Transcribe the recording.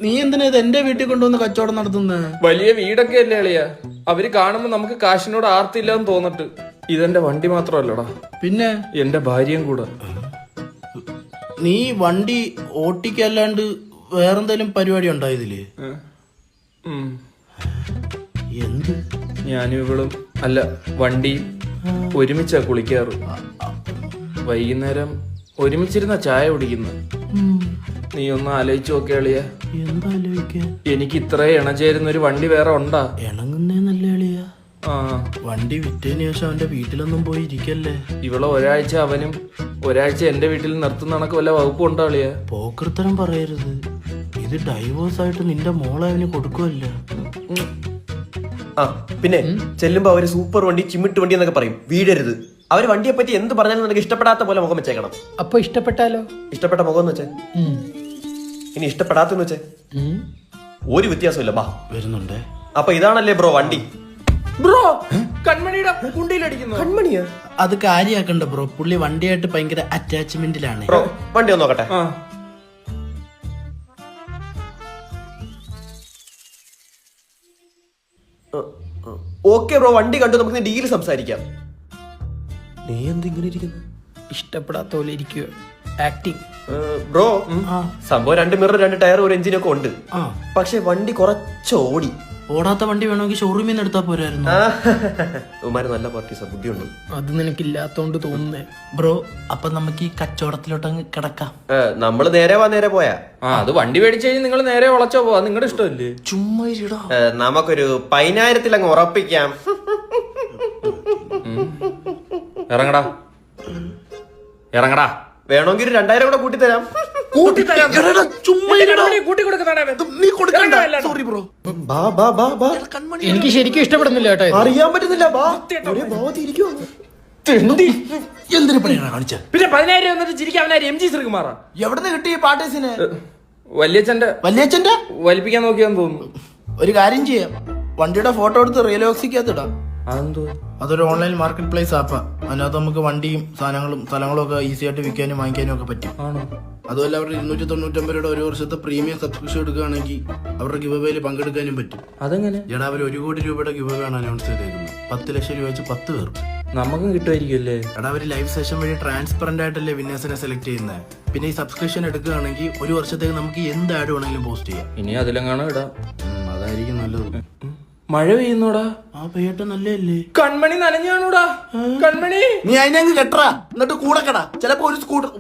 നീ എന്തിനാ ഇത് എന്റെ വീട്ടിൽ കൊണ്ടുവന്ന് കച്ചവടം നടത്തുന്നത്? വലിയ വീടൊക്കെ അല്ലേ അളിയാ, അവര് കാണുമ്പോ നമുക്ക് കാശിനോട് ആർത്തില്ലാന്ന് തോന്നിട്ട്. ഇതെന്റെ വണ്ടി മാത്രമല്ലടാ, പിന്നെ എന്റെ ഭാര്യയും കൂടെ. നീ വണ്ടി ഓട്ടിക്കല്ലാണ്ട് വേറെന്തെങ്കിലും പരിപാടി ഉണ്ടോ ഇതില്? എന്ത്? ഞാനും ഇവളും അല്ല വണ്ടി ഒരുമിച്ചാ കുളിക്കാറ്. വൈകുന്നേരം ഒരുമിച്ചിരുന്ന ചായ കുടിക്കുന്നു. നീ ഒന്ന് ആലോചിച്ച് നോക്കിയ അളിയ, എന്താ ആലോചിക്കാൻ? എനിക്ക് ഇത്ര ഇണചേരുന്ന ഒരു വണ്ടി വേറെ ഉണ്ടാ? ഇണങ്ങുന്നേന്നല്ല അളിയ. ആ, വണ്ടി വിറ്റതിന് ശേഷം അവന്റെ വീട്ടിലൊന്നും പോയി ഇരിക്കല്ലേ. ഇവളെ ഒരാഴ്ച അവനും ഒരാഴ്ച എന്റെ വീട്ടിൽ നിർത്തുന്ന കണക്ക് വല്ല വകുപ്പ് ഉണ്ടോ അളിയ? പോക്കൃത്തരം പറയരുത്. ഇത് ഡൈവോഴ്സ് ആയിട്ട് നിന്റെ മോളെ അവന് കൊടുക്കുവല്ല. ആ പിന്നെ ചെല്ലുമ്പോ അവര് സൂപ്പർ വണ്ടി, ചിമ്മിട്ട് വണ്ടി എന്നൊക്കെ പറയും. വീടരുത്. അവര് വണ്ടിയെ പറ്റി എന്ത് പറഞ്ഞാലും നിനക്ക് ഇഷ്ടപ്പെടാത്ത പോലെ മുഖം വെച്ചേക്കണം. അപ്പൊ ഇഷ്ടപ്പെട്ടാലോ? ഇഷ്ടപ്പെട്ട മുഖം എന്ന് വെച്ചേ. ഇനി ഇഷ്ടപ്പെടാത്തെന്ന് വെച്ചേ ഒരു വ്യത്യാസമില്ല. ബാ വരുന്നുണ്ടേ. അപ്പൊ ഇതാണല്ലേ ബ്രോ വണ്ടി? ബ്രോ കൺമണിയുടെ കുണ്ടിയിലടിക്കുന്നു. കൺമണിയാ? അത് കാര്യാക്കണ്ട ബ്രോ. പുള്ളി വണ്ടിയായിട്ട് ഭയങ്കര അറ്റാച്ച്മെന്റിലാണ്. ബ്രോ വണ്ടി ഒന്ന് നോക്കട്ടെ. ഓക്കെ ബ്രോ, വണ്ടി കണ്ടു, നമുക്ക് ഡീല് സംസാരിക്കാം. നീ എന്തിങ്ങനെ ഇരിക്കുന്നു? ഇഷ്ടപ്പെടാത്ത പോലെ ഇരിക്കുക. ആക്ടിങ്. ബ്രോ സംഭവം 2 മിറർ 2 ടയർ 1 എഞ്ചിനൊക്കെ ഉണ്ട്. ആ, പക്ഷെ വണ്ടി കുറച്ച് ഓടി. ഓടാത്ത വണ്ടി വേണമെങ്കിൽ ഷോറൂമിൽ നിന്ന് എടുത്താ പോരായിരുന്നു. ഉമാര് നല്ല പാർട്ടീസാ, ബുദ്ധിയുണ്ട്. അത് നിനക്കില്ലാത്തോണ്ട് തോന്നുന്നേ. ബ്രോ അപ്പൊ നമുക്ക് ഈ കച്ചവടത്തിലോട്ടങ്ങ് കിടക്കാം. നമ്മള് നേരെ പോയാ അത് വണ്ടി മേടിച്ചു കഴിഞ്ഞാൽ നിങ്ങൾ നേരെ വളച്ചോ പോവാ, നിങ്ങളുടെ ഇഷ്ടമല്ലേ? ചുമ്മാ ഇരിടാ. നമുക്കൊരു 10,000 അങ്ങ് ഉറപ്പിക്കാം. ഇറങ്ങടാ ഇറങ്ങടാ. വേണമെങ്കിൽ ഒരു 2,000 കൂടെ കൂട്ടിത്തരാം. നീ കൊടുക്കണ്ട. Sorry bro. ബാ ബാ ബാ ബാ. എനിക്ക് ശരിക്കും ഇഷ്ടപ്പെടുന്നില്ല കേട്ടോ ഇത്. അറിയാൻ പറ്റുന്നില്ല. ബാ ഒരേ ഭാവത്തിൽ ഇരിക്കുവാ. എന്തിനു പണിയാണ് കാണിച്ച? പിന്നെ 10,000 വന്നിട്ട് ചിരിക്കാൻ അവനാര് MG ശ്രീകുമാറാ? എവിടുന്ന് കിട്ടി ഈ പാർട്ടീസിന്? വല്യച്ഛന്റെ വല്യച്ഛന്റെ വലിപ്പിക്കാൻ നോക്കിയാന്ന് തോന്നുന്നു. ഒരു കാര്യം ചെയ്യാം, വണ്ടിയുടെ ഫോട്ടോ എടുത്ത് റിയലോക്സിക്കകത്ത് ഇടാം. അതെന്തോ? അതൊരു ഓൺലൈൻ മാർക്കറ്റ് പ്ലേസ് ആപ്പാ. അതിനകത്ത് നമുക്ക് വണ്ടിയും സാധനങ്ങളും സ്ഥലങ്ങളും ഒക്കെ ഈസി ആയിട്ട് വിൽക്കാനും വാങ്ങിക്കാനും ഒക്കെ പറ്റും. അതുമല്ല അവരുടെ 299 രൂപയുടെ 1 വർഷത്തെ പ്രീമിയം സബ്സ്ക്രിപ്ഷൻ എടുക്കുകയാണെങ്കിൽ അവരുടെ ഗിവ് അവേയിൽ പങ്കെടുക്കാനും പറ്റും. അതെങ്ങനെ? എടാ അവർ 1 കോടി രൂപയുടെ ഗിവ് അവേ ആണ് അനൗൺസ് ചെയ്തേക്കുന്നത്. 10 ലക്ഷം രൂപ വെച്ച് 10 പേർക്ക്. നമുക്കും കിട്ടുമായിരിക്കുമല്ലേ? എടാ അവർ ലൈവ് സെഷൻ വഴി ട്രാൻസ്പെറന്റ് ആയിട്ടല്ലേ വിന്നേഴ്സിനെ സെലക്ട് ചെയ്യുന്നത്. പിന്നെ ഈ സബ്സ്ക്രിപ്ഷൻ എടുക്കുകയാണെങ്കിൽ 1 വർഷത്തേക്ക് നമുക്ക് എന്ത് ആഡ് വേണമെങ്കിലും പോസ്റ്റ് ചെയ്യാം. ഇനി അതിലെങ്ങാണോ ഇടാം. അതായിരിക്കും നല്ലത്. മഴ പെയ്യുന്നോടാ? ആ പെയ്യട്ടെ, നല്ലല്ലേ? കൺമണി നനഞ്ഞാണോടാ? കൺമണി നീ അതിനങ്ങ് കെട്ടറാ, എന്നിട്ട് കൂടെ കെടാ. ചിലപ്പോ ഒരു സ്കൂട്ടർ